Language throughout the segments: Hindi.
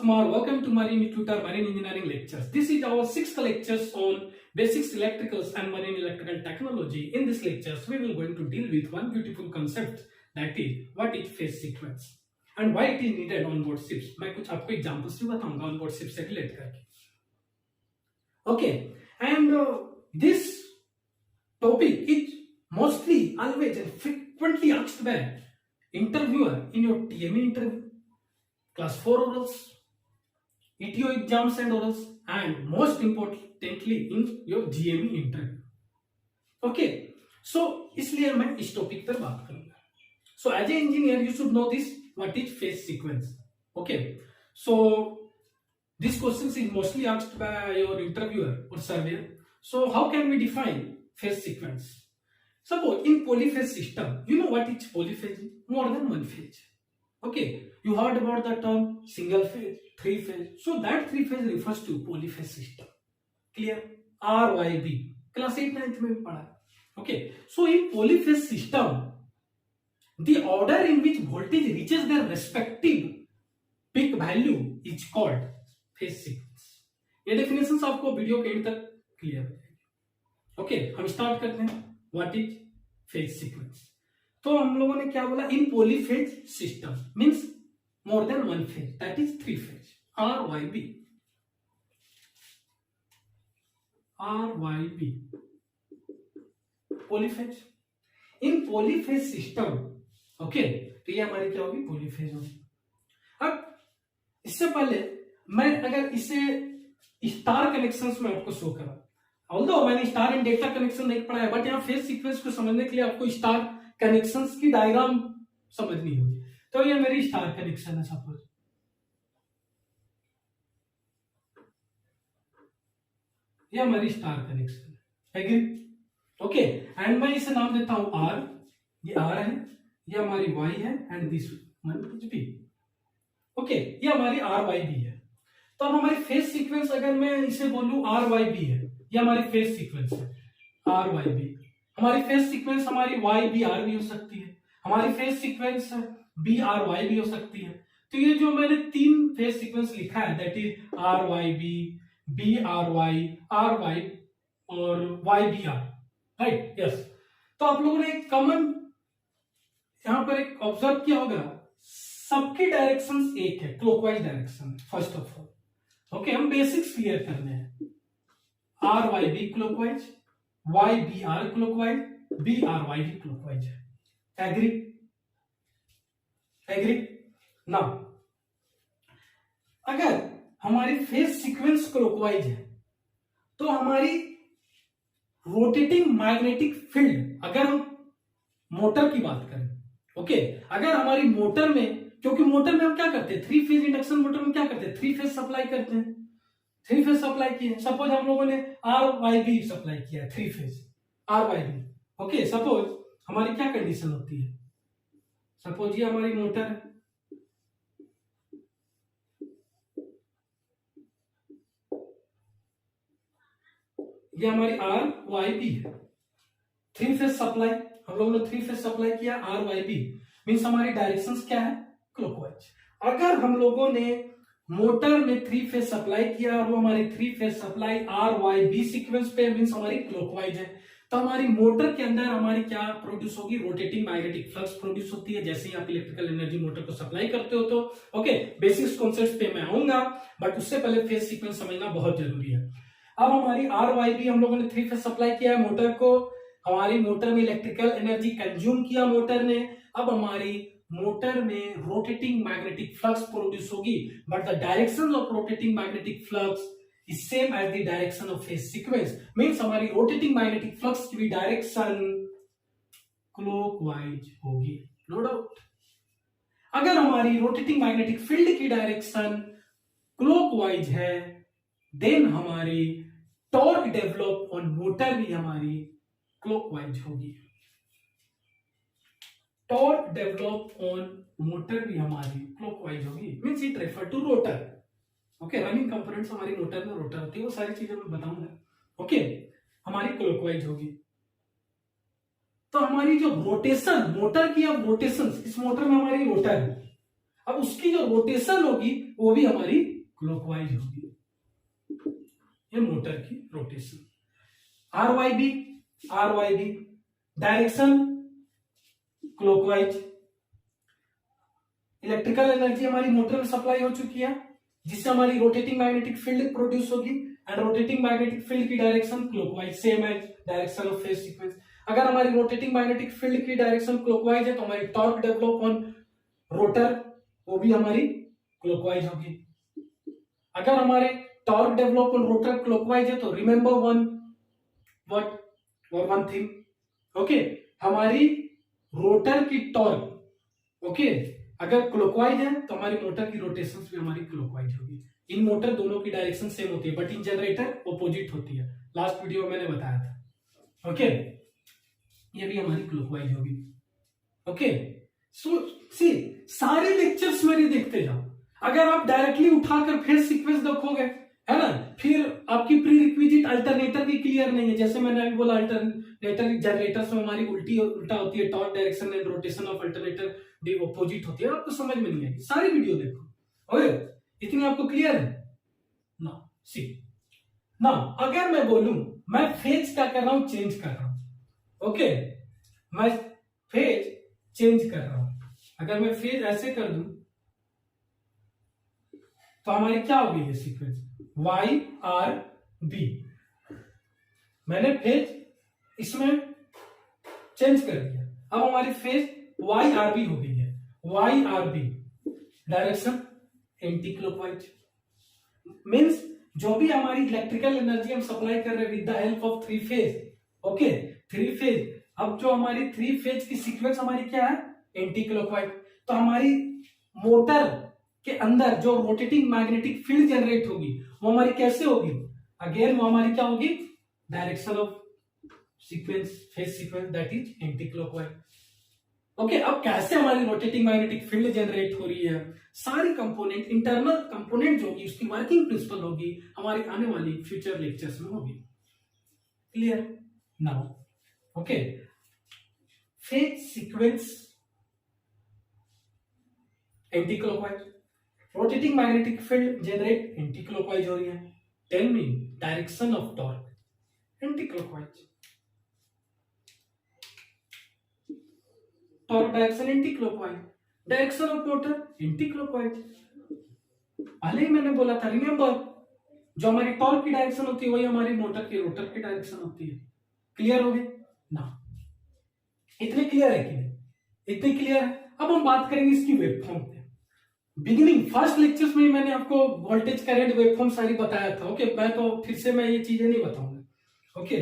Kumar. Welcome to Marine Tutor Marine Engineering Lectures. This is our 6th lectures on basics electricals and marine electrical technology. In this lectures, we will going to deal with one beautiful concept, that is what is phase sequence and why it is needed on board ships. मैं कुछ आपको examples भी बताऊंगा on board ships से relate करके. Okay, and this topic is mostly always and frequently asked by interviewer in your TME interview, class 4 orals, ETO exams and orals, and most importantly in your GME interview. Okay, so इसलिए मैं इस टॉपिक पर बात करूंगा. So as an engineer you should know this, what is phase sequence. Okay, so this question is mostly asked by your interviewer or surveyor. So how can we define phase sequence? Suppose in polyphase system, you know what is polyphase? More than one phase. Okay, you heard about the term single phase, three phase. So that three phase refers to polyphase system. Clear? RYB. Class 8 9th में भी पढ़ा. Okay, so in polyphase system, the order in which voltage reaches their respective peak value is called phase sequence. ये definitions आपको वीडियो के एंड तक क्लियर हो जाएगी. Okay, हम स्टार्ट करते हैं. What is phase sequence? तो हम लोगों ने क्या बोला? इन polyphase system means more than one phase, that is three phase. RYB. polyphase. In polyphase system, okay, तो ये हमारी क्या होगी? polyphase होगी. अब इससे पहले मैं अगर इसे स्टार कनेक्शंस में आपको शो करा, ऑल्दो मैंने स्टार एंड डेल्टा कनेक्शन नहीं पढ़ा है, बट यहाँ फेज सीक्वेंस को समझने के लिए आपको स्टार कनेक्शंस की डायग्राम समझनी होगी. तो ये मेरी स्टार कनेक्शन है. सपोज ये हमारी स्टार कनेक्शन है. एग्री? ओके, एंड मैं इसे नाम देता हूं आर. ये आर है, ये हमारी वाई है, and this one is B. Okay, ये हमारी आर वाई बी है. तो अब हमारी फेज सीक्वेंस अगर मैं इसे बोलूं आर वाई बी है, ये हमारी फेज सीक्वेंस है. आर वाई बी हमारी फेज सीक्वेंस, हमारी वाई बी आर भी हो सकती है, हमारी phase sequence B R Y भी हो सकती है. तो ये जो मैंने तीन फेज सीक्वेंस लिखा है, that is R Y B R Y और Y B R. Right? Yes. तो आप लोगों ने एक कॉमन यहां पर एक ऑब्जर्व किया होगा, सबकी डायरेक्शन एक है, clockwise direction. First of all okay, हम बेसिक्स क्लियर करने हैं. R Y B clockwise, Y B R clockwise, B R Y भी क्लॉकवाइज है. एग्री? एग्री? नाउ अगर हमारी फेज सीक्वेंस क्लॉकवाइज है तो हमारी रोटेटिंग मैग्नेटिक फील्ड, अगर हम मोटर की बात करें, ओके, अगर हमारी मोटर में, क्योंकि मोटर में हम क्या करते हैं, थ्री फेज इंडक्शन मोटर में क्या करते हैं, थ्री फेज सप्लाई करते हैं. थ्री फेज सप्लाई किए, सपोज हम लोगों ने आर वाई बी सप्लाई किया है, three phase R Y B. Okay, suppose हमारी क्या कंडीशन होती है, सपोज ये हमारी मोटर है, ये हमारी आर वाई बी है. थ्री फेज सप्लाई, हम लोगों ने थ्री फेज सप्लाई किया आर वाई बी, मीन्स हमारी डायरेक्शंस क्या है, क्लॉकवाइज. अगर हम लोगों ने मोटर में थ्री फेज सप्लाई किया और वो हमारी three phase supply R Y B sequence पे, मीन्स हमारी क्लॉकवाइज है, तो हमारी मोटर के अंदर हमारी क्या प्रोड्यूस होगी, रोटेटिंग मैग्नेटिक फ्लक्स प्रोड्यूस होती है. जैसे ही आप इलेक्ट्रिकल एनर्जी मोटर को सप्लाई करते हो तो ओके, बेसिक्स कॉन्सेप्ट्स पे मैं आऊंगा, बट उससे पहले फेज सीक्वेंस समझना बहुत जरूरी है. अब हमारी आर वाई बी हम लोगों ने थ्री फेज सप्लाई किया है मोटर को, हमारी मोटर में इलेक्ट्रिकल एनर्जी कंज्यूम किया मोटर ने. अब हमारी मोटर में रोटेटिंग मैग्नेटिक फ्लक्स प्रोड्यूस होगी, but the direction of rotating magnetic flux is same as the direction of phase sequence. Means हमारी रोटेटिंग मैग्नेटिक फ्लक्स की भी डायरेक्शन क्लॉकवाइज होगी, नो डाउट. अगर हमारी रोटेटिंग मैग्नेटिक फील्ड की डायरेक्शन क्लॉकवाइज है, देन हमारी टॉर्क डेवलप ऑन मोटर भी हमारी क्लॉकवाइज होगी. टॉर्क डेवलप ऑन मोटर भी हमारी क्लॉकवाइज होगी, means it refer to rotor. Okay, running components हमारी मोटर में रोटर होती है, वो सारी चीजें मैं बताऊंगा. ओके, हमारी क्लॉकवाइज होगी. तो हमारी जो रोटेशन मोटर की, अब रोटेशन, इस मोटर में हमारी रोटर है, अब उसकी जो रोटेशन होगी वो भी हमारी क्लॉकवाइज होगी, ये मोटर की rotation. R Y B direction clockwise. Electrical energy हमारी मोटर में सप्लाई हो चुकी है, जिससे हमारी रोटेटिंग मैग्नेटिक फील्ड प्रोड्यूस होगी, एंड रोटेटिंग मैग्नेटिक फील्ड की direction clockwise, same as direction of phase sequence. अगर हमारी रोटेटिंग मैग्नेटिक फील्ड की डायरेक्शन क्लॉकवाइज है तो हमारी टॉर्क डेवलप ऑन रोटर वो भी हमारी क्लॉकवाइज होगी। अगर हमारे torque develop on rotor clockwise है तो रिमेंबर वन थिंग, ओके, हमारी रोटर की टॉर्क, ओके, अगर क्लॉकवाइज है तो हमारी मोटर की रोटेशंस भी हमारी क्लॉकवाइज होगी। इन मोटर दोनों की डायरेक्शन सेम होती है, बट इन जनरेटर ऑपोजिट होती है, लास्ट वीडियो में मैंने बताया था, ओके। ये भी हमारी क्लॉकवाइज होगी, ओके। सो सी सारे लेक्चर्स मेरे देखते जाओ। अगर आप डायरेक्टली उठाकर फेज सीक्वेंस देखोगे, है ना, फिर आपकी प्री रिक्विजिट अल्टरनेटर भी क्लियर नहीं है। जैसे मैंने अभी बोला, अल्टरनेटर जनरेटर्स में हमारी उल्टा होती है, torque direction and rotation of alternator भी ऑपोजिट होती है, आपको समझ में नहीं आएगी। सारी वीडियो देखो, ओके, इतनी आपको क्लियर है ना। सी ना, अगर मैं बोलूं मैं फेज क्या कर रहा हूं, चेंज कर रहा हूं, ओके, मैं फेज चेंज कर रहा हूं। अगर मैं फेज ऐसे कर दूं तो हमारी क्या होगी ये सीक्वेंस, वाई आर बी। मैंने फेज इसमें चेंज कर दिया, अब हमारी फेज वाई आर बी हो गई है। Y R B direction anti clockwise, means जो भी हमारी इलेक्ट्रिकल एनर्जी हम सप्लाई कर रहे हैं with the help of three phase, okay, three phase. अब जो हमारी थ्री फेज की सीक्वेंस हमारी क्या है, एंटी क्लॉकवाइज। तो हमारी मोटर के अंदर जो रोटेटिंग मैग्नेटिक फील्ड जनरेट होगी वो हमारी कैसे होगी, अगेन वो हमारी क्या होगी, direction of sequence, phase sequence, that is anti clockwise, okay. अब कैसे हमारी रोटेटिंग मैग्नेटिक फील्ड जनरेट हो रही है, सारी कंपोनेंट, इंटरनल कंपोनेंट जो होगी उसकी वर्किंग प्रिंसिपल होगी, हमारी आने वाली फ्यूचर लेक्चर्स में होगी। Clear now, okay. Phase sequence anti clockwise, rotating magnetic field generate anti clockwise हो रही है। Tell me direction of torque anti clockwise, torque direction anti clockwise, direction of motor anti clockwise. पहले ही मैंने बोला था, रिमेंबर, जो हमारी टॉर्क की डायरेक्शन होती है वही हमारी मोटर की रोटर की डायरेक्शन होती है। क्लियर हो गए ना, इतने क्लियर है कि नहीं, इतने क्लियर है। अब हम बात करेंगे इसकी वेवफॉर्म पे। बिगिनिंग फर्स्ट लेक्चर्स में मैंने आपको वोल्टेज करंट वेवफॉर्म सारी बताया था, ओके, मैं तो फिर से मैं ये चीजें नहीं बताऊंगा, ओके।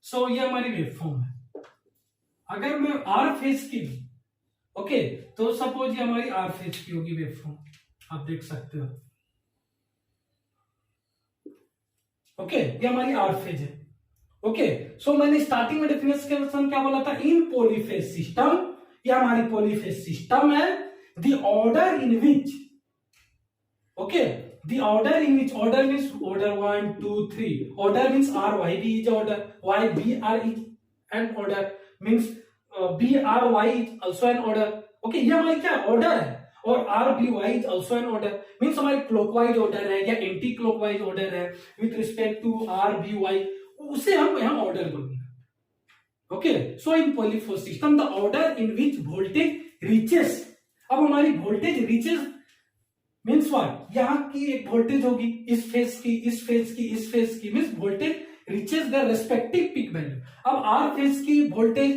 सो ये हमारी वेवफॉर्म है। अगर मैं आर फेज की, ओके, तो सपोज ये हमारी आर फेज की होगी वेवफॉर्म, आप देख सकते हो, ओके, ये हमारी आर फेज है, ओके। सो मैंने स्टार्टिंग में डेफिनेशन क्या बोला था, इन पॉलीफेज सिस्टम, ये हमारी पॉलीफेज सिस्टम है, the order in which, okay, the order in which, order means order 1 2 3, order means r y b is order, y b r is an order, means b r y is also an order, okay। ये हमारी क्या ऑर्डर है, और r b y is also an order, means हमारी क्लॉकवाइज ऑर्डर है या एंटी क्लॉकवाइज ऑर्डर है with respect to r b y, उसे हम यहाँ ऑर्डर बोलेंगे, okay. So in polyphase system the order in which voltage reaches, अब हमारी वोल्टेज रीचेस मीन्स व्हाट, यहां की एक वोल्टेज होगी, इस फेज की, इस फेज की, इस फेज की, means voltage reaches the respective peak value. अब आर फेज की वोल्टेज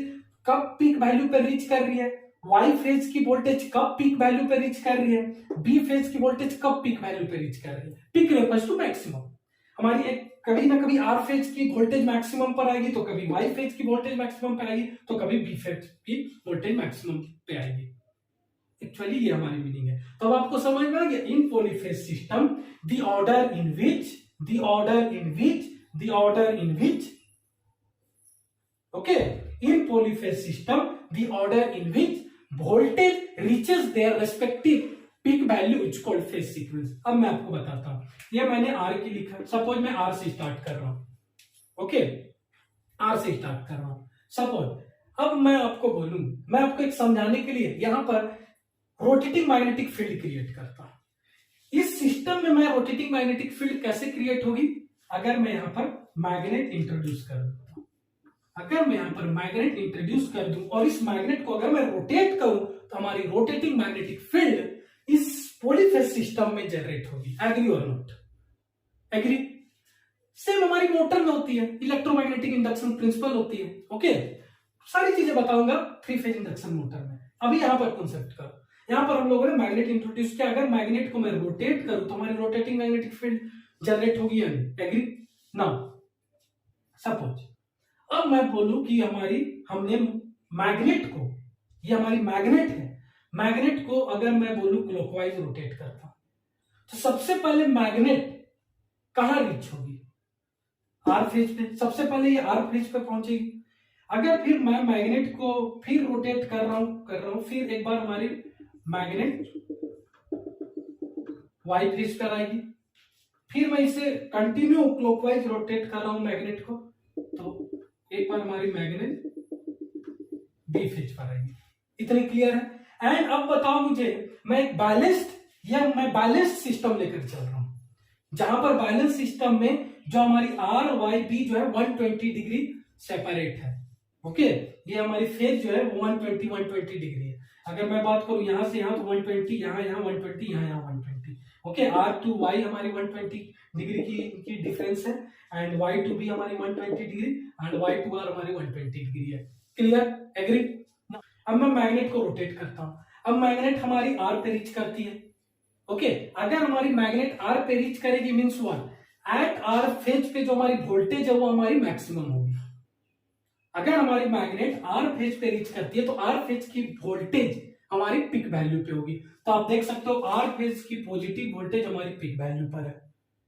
कब पीक वैल्यू पर रीच कर रही है, वाई फेज की वोल्टेज कब पीक वैल्यू पर रीच कर रही है, बी फेज की वोल्टेज कब पीक वैल्यू पर रीच कर रही है, पीक रेफर्स टू मैक्सिमम। हमारी एक कभी ना कभी आर फेज की वोल्टेज मैक्सिमम पर आएगी, तो कभी वाई फेज की वोल्टेज मैक्सिमम पर आएगी, तो कभी बी फेज की वोल्टेज मैक्सिमम पे आएगी। एक्चुअली ये हमारी मीनिंग है। तो अब आपको समझ में आ गया, in polyphase system the order in which, okay, in polyphase system the order in which voltage reaches their respective peak value is called phase sequence. अब मैं आपको बताता हूं, ये मैंने आर की लिखा, सपोज मैं आर से स्टार्ट कर रहा हूं, ओके, आर से स्टार्ट कर रहा हूं सपोज। अब मैं आपको बोलूं, मैं आपको एक समझाने के लिए यहां पर रोटेटिंग मैग्नेटिक फील्ड क्रिएट करता हूं। इस सिस्टम में मैं रोटेटिंग मैग्नेटिक फील्ड कैसे क्रिएट होगी, अगर मैं यहां पर मैग्नेट इंट्रोड्यूस कर दूं, अगर मैं यहां पर मैग्नेट इंट्रोड्यूस कर दूं और इस मैग्नेट को अगर मैं रोटेट करूं तो हमारी रोटेटिंग मैग्नेटिक फील्ड इस पॉलीफेज सिस्टम में जनरेट होगी। एग्री और नॉट? एग्री? सेम हमारी मोटर में होती है, इलेक्ट्रोमैग्नेटिक इंडक्शन प्रिंसिपल होती है। ओके, सारी चीजें बताऊंगा 3 फेज इंडक्शन मोटर में। अभी यहां पर कॉन्सेप्ट का, यहां पर हम लोगों ने मैग्नेट इंट्रोड्यूस किया, अगर मैग्नेट को मैं रोटेट करूं तो हमारी रोटेटिंग मैग्नेटिक फील्ड जनरेट होगी या नहीं? एग्री? नाउ सपोज अब मैं बोलूं कि हमने मैग्नेट को, ये हमारी मैग्नेट है, मैग्नेट को अगर मैं बोलूं क्लॉकवाइज रोटेट करता हूं तो सबसे पहले मैग्नेट कहां रीच होगी? आर फेज पे। सबसे पहले ये आर फेज पे पहुंचेगी। अगर फिर मैं मैग्नेट को फिर रोटेट कर रहा हूं, फिर एक बार हमारी मैग्नेट वाई फेज पर आएगी, फिर मैं इसे कंटिन्यू क्लॉकवाइज रोटेट कर रहा हूं मैग्नेट को, तो एक बार हमारी मैग्नेट बी फेज पर आएगी। इतनी क्लियर है? एंड अब बताओ मुझे, मैं एक बैलेंस्ड सिस्टम लेकर चल रहा हूं, जहां पर बैलेंस सिस्टम में जो हमारी आर वाई बी जो है 120 डिग्री सेपरेट है। ओके, ये हमारी फेज जो है 120 डिग्री है। अगर मैं बात करूं यहां से यहां तो 120, यहां 120, यहां 120। ओके, आर टू वाई हमारी 120 डिग्री की डिफरेंस है, एंड वाई टू बी हमारी 120 degree, and Y to R हमारी 120 डिग्री है। क्लियर? एग्री? अब मैं मैग्नेट को रोटेट करता हूं। अब मैग्नेट हमारी आर पे रीच करती है। ओके, अगर हमारी मैग्नेट आर पे रीच करेगी means what? At R phase पे जो हमारी वोल्टेज है वो हमारी मैक्सिमम होगी। अगर हमारी मैग्नेट आर फेज पे रीच करती है तो आर फेज की वोल्टेज हमारी पिक वैल्यू पे होगी। तो आप देख सकते हो आर फेज की पॉजिटिव वोल्टेज हमारी पिक वैल्यू पर है।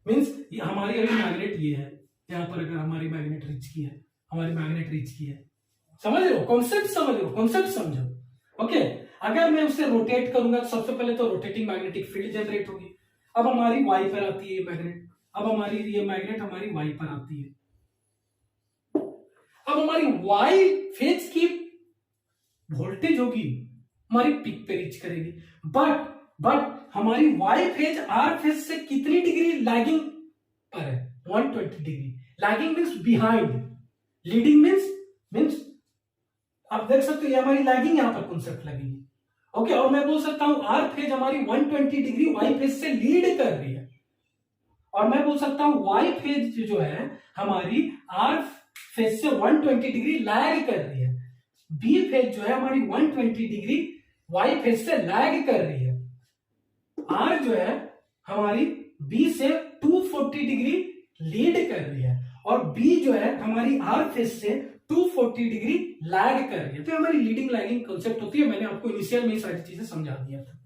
मींस हमारी अभी मैग्नेट ये है, यहां पर अगर हमारी मैग्नेट रीच की है, हमारी मैग्नेट रीच की है। समझ रहे हो कॉन्सेप्ट? समझ रहे हो कॉन्सेप्ट? समझो। ओके, अगर मैं उसे रोटेट करूंगा तो सबसे पहले तो रोटेटिंग मैग्नेटिक फील्ड जनरेट होगी। अब हमारी वाई पर आती है मैग्नेट, अब हमारी ये मैग्नेट हमारी वाई पर आती है। अब हमारी वाई फेज की वोल्टेज होगी हमारी पिक पे रीच करेगी, बट हमारी वाई फेज आर फेज से कितनी डिग्री लैगिंग पर है? 120 degree. Lagging means behind, leading means आप देख सकते हो ये हमारी लैगिंग यहां पर कॉन्सेप्ट लगेगी। ओके, और मैं बोल सकता हूं आर फेज हमारी 120 डिग्री वाई फेज से लीड कर रही है, और मैं बोल सकता हूं वाई फेज जो है हमारी आर फेज से 120 डिग्री लैग कर रही है। बी फेज जो है हमारी 120 डिग्री वाई फेज से लैग कर रही है। आर जो है हमारी बी से 240 डिग्री लीड कर रही है, और बी जो है हमारी आर फेज से 240 डिग्री लैग कर रही है। तो हमारी लीडिंग लैगिंग कॉन्सेप्ट होती है। मैंने आपको इनिशियल में ये सारी चीजें समझा दिया था।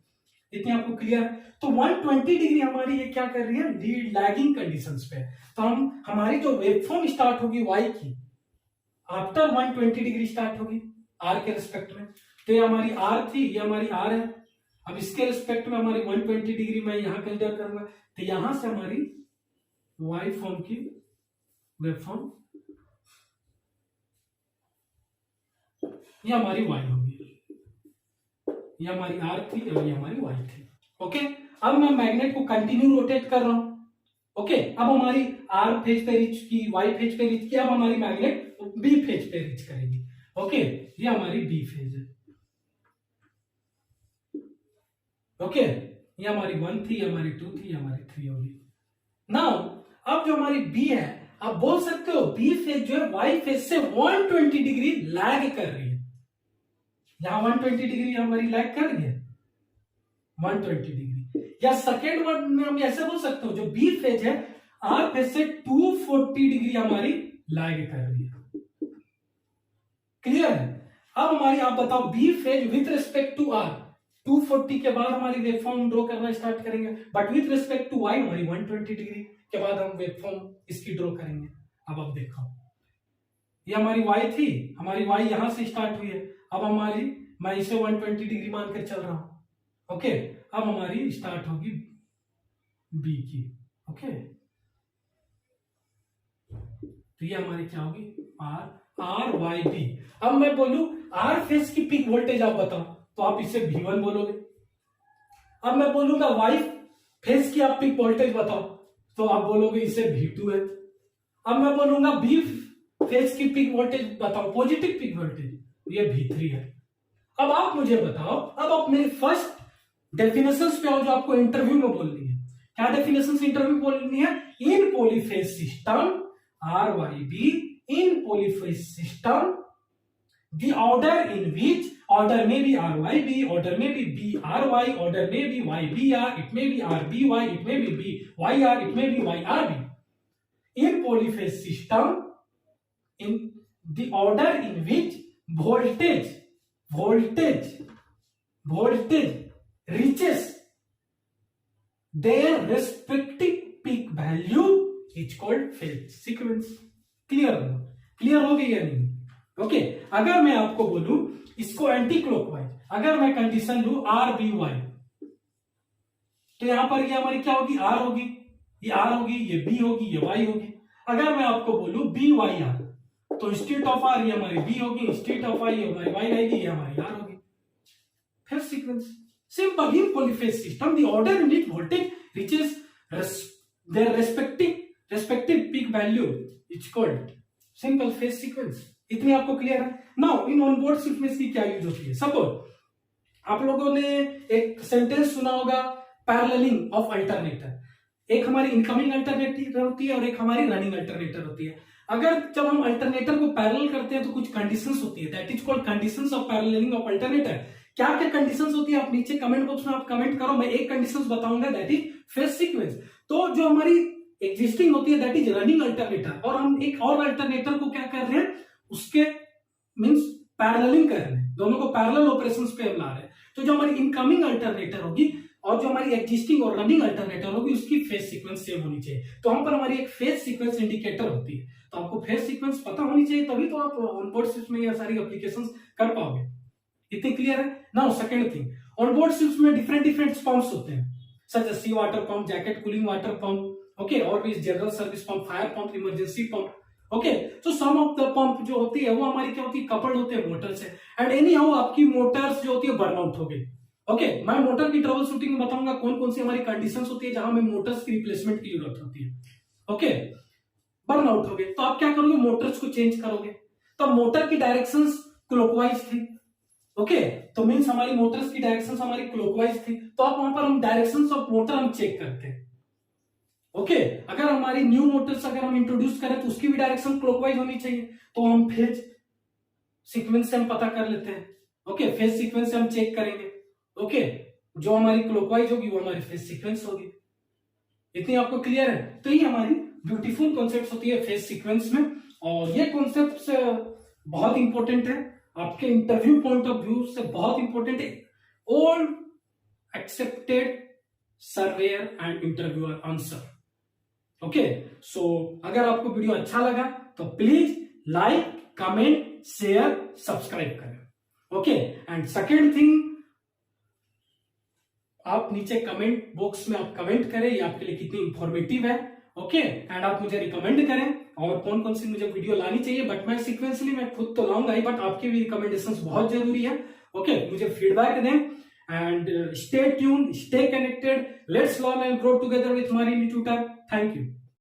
इतनी आपको क्लियर है? तो 120 डिग्री हमारी ये क्या कर रही है? लीड लैगिंग कंडीशंस पे। तो हमारी जो वेवफॉर्म स्टार्ट होगी वाई की आफ्टर 120 डिग्री स्टार्ट होगी आर के रिस्पेक्ट में। तो ये हमारी आर थी, ये हमारी आर है। अब इसके रिस्पेक्ट में हमारी 120 डिग्री मैं यहां कंसीडर करूंगा, तो यहां से हमारी वाई फॉर्म की वेवफॉर्म ये हमारी वाई होगी, ये हमारी आर थी और ये हमारी वाई थी। ओके, अब मैं मैग्नेट को कंटिन्यू रोटेट कर रहा हूं। ओके, अब हमारी आर फेज पे रीच की, वाई फेज पे रीच की, अब हमारी मैग्नेट बी फेज पे रीच करेगी। ओके, ये हमारी बी फेज है। ओके, ये हमारी 1 थी, हमारी 2 थी, हमारी 3 होगी। नाउ अब जो हमारी बी है, आप बोल सकते हो बी फेज जो है वाई फेज से 120 डिग्री लैग कर रही है। यहां 120 डिग्री हमारी लैग कर रही है 120 डिग्री, या सेकेंड वर्ड में हम ऐसे बोल सकते हो जो बी फेज है आर फेज से 240 डिग्री हमारी लैग कर रही है। क्लियर है? अब हमारी आप बताओ B phase with respect to R 240 के बाद हमारी वेवफॉर्म ड्रॉ करना स्टार्ट करेंगे, but with respect to Y हमारी 120 डिग्री के बाद हम वेवफॉर्म इसकी ड्रॉ करेंगे। अब आप देखो ये हमारी वाई थी, हमारी वाई यहां से स्टार्ट हुई है, अब हमारी मैं इसे 120 डिग्री मानकर चल रहा हूं। ओके, अब हमारी स्टार्ट होगी बी की। ओके, तो ये हमारी क्या होगी आर वाई बी। अब मैं बोलूं आर फेज की पीक वोल्टेज आप बताओ, तो आप इसे V1 बोलोगे, अब मैं बोलूंगा वाई फेज की आप पीक वोल्टेज बताओ, तो आप बोलोगे इसे V2 है। अब मैं बोलूंगा बी फेज की पीक वोल्टेज बताओ, पॉजिटिव पीक वोल्टेज, ये V3 है। अब आप मुझे बताओ, अब आप मेरी फर्स्ट डेफिनेशंस पे आओ जो आपको इंटरव्यू में बोलनी है। क्या डेफिनेशंस इंटरव्यू बोलनी है? In polyphase system RYB, in polyphase system the order in which, order may be RYB, order may be BRY, order may be YBR, it may be RBY, it may be BYR, it may be YRB. In polyphase system, in the order in which voltage reaches their respective peak value is called phase sequence. Clear हो गई या नहीं? ओके अगर मैं आपको बोलूं इसको एंटी क्लॉकवाइज, अगर मैं कंडीशन लू RBY, तो यहां पर ये हमारी क्या होगी? R होगी, ये R होगी, ये B होगी, ये Y होगी। अगर मैं आपको बोलूं BYR, तो इंस्टेड ऑफ R ये हमारी B होगी, इंस्टेड ऑफ I ये हमारी Y आएगी, ये हमारी R होगी। फिर sequence simple. In polyphase system the order in which voltage reaches their respective peak value is called simple phase sequence. इतनी आपको क्लियर है? नाउ इन ऑनबोर्ड सीक्वेंस की क्या यूज होती है? सपोज आप लोगों ने एक सेंटेंस सुना होगा, पैरेललिंग ऑफ अल्टरनेटर। एक हमारी इनकमिंग अल्टरनेटर होती है और एक हमारी रनिंग अल्टरनेटर होती है। अगर जब हम अल्टरनेटर को पैरेलल करते हैं तो कुछ कंडीशंस होती है, that is called conditions of paralleling of alternator. क्या क्या कंडीशंस होती है आप नीचे कमेंट बॉक्स में आप कमेंट करो, मैं एक कंडीशंस बताऊंगा, दैट इज फेज सीक्वेंस। तो जो हमारी एग्जिस्टिंग होती है दैट इज रनिंग अल्टरनेटर, और हम एक और अल्टरनेटर को क्या कर रहे हैं, उसके मींस पैरेललिंग कर रहे हैं, दोनों को पैरेलल ऑपरेशंस पे हम ला रहे हैं। तो जो हमारी इनकमिंग अल्टरनेटर होगी और जो हमारी एग्जिस्टिंग और रनिंग अल्टरनेटर होगी उसकी फेज सीक्वेंस सेम होनी चाहिए। तो हम पर हमारी एक फेज सीक्वेंस इंडिकेटर होती है। तो आपको फेज सीक्वेंस पता होनी चाहिए, तभी तो आप ऑनबोर्ड शिफ्ट में ये सारी एप्लीकेशंस कर पाओगे। इतनी क्लियर है? Now second thing, onboard shift में डिफरेंट पंप्स होते हैं, such as sea water pump, jacket cooling water pump, okay, और भी general service pump, fire pump, emergency pump. Okay, तो सम ऑफ द पंप जो होती है वो हमारी क्या होती है, कपल्ड होते हैं मोटर से। एंड एनी हाउ आपकी मोटर्स जो होती है बर्नआउट हो गई। ओके, मैं मोटर की ट्रबल शूटिंग में बताऊंगा कौन कौन सी हमारी कंडीशंस होती है जहां हमें मोटर्स की रिप्लेसमेंट की जरूरत होती है। ओके, बर्नआउट हो गए तो आप क्या करोगे, मोटर्स को चेंज करोगे। तो मोटर की डायरेक्शंस क्लॉकवाइज थी। ओके, तो मींस हमारी मोटर्स की डायरेक्शंस हमारी क्लॉकवाइज थी, तो आप वहां पर हम डायरेक्शंस ऑफ मोटर हम चेक करते हैं। ओके, अगर हमारी न्यू मोटर्स अगर हम इंट्रोड्यूस करें तो उसकी भी डायरेक्शन क्लॉकवाइज होनी चाहिए, तो हम फेज सीक्वेंस से हम पता कर लेते हैं। ओके, फेज सीक्वेंस से हम चेक करेंगे। ओके, जो हमारी क्लॉकवाइज होगी वो हमारी फेज सीक्वेंस होगी। इतनी आपको क्लियर है? तो ये हमारी ब्यूटीफुल कॉन्सेप्ट्स होती है फेज सीक्वेंस में, और ये कॉन्सेप्ट्स बहुत इंपॉर्टेंट है आपके इंटरव्यू पॉइंट ऑफ व्यू से, बहुत इंपॉर्टेंट है। All accepted surveyor and interviewer answer. Okay, so अगर आपको वीडियो अच्छा लगा तो please like, comment, share, subscribe करें। ओके, एंड सेकेंड थिंग, आप नीचे कमेंट बॉक्स में आप कमेंट करें ये आपके लिए कितनी इंफॉर्मेटिव है। ओके, एंड आप मुझे रिकमेंड करें और कौन कौन सी मुझे वीडियो लानी चाहिए, बट मैं सीक्वेंसली मैं खुद तो लाऊंगा ही, बट आपकी भी रिकमेंडेशंस बहुत जरूरी है। ओके, मुझे फीडबैक दें and stay tuned, stay connected. Let's learn and grow together with Marini Tutor. Thank you.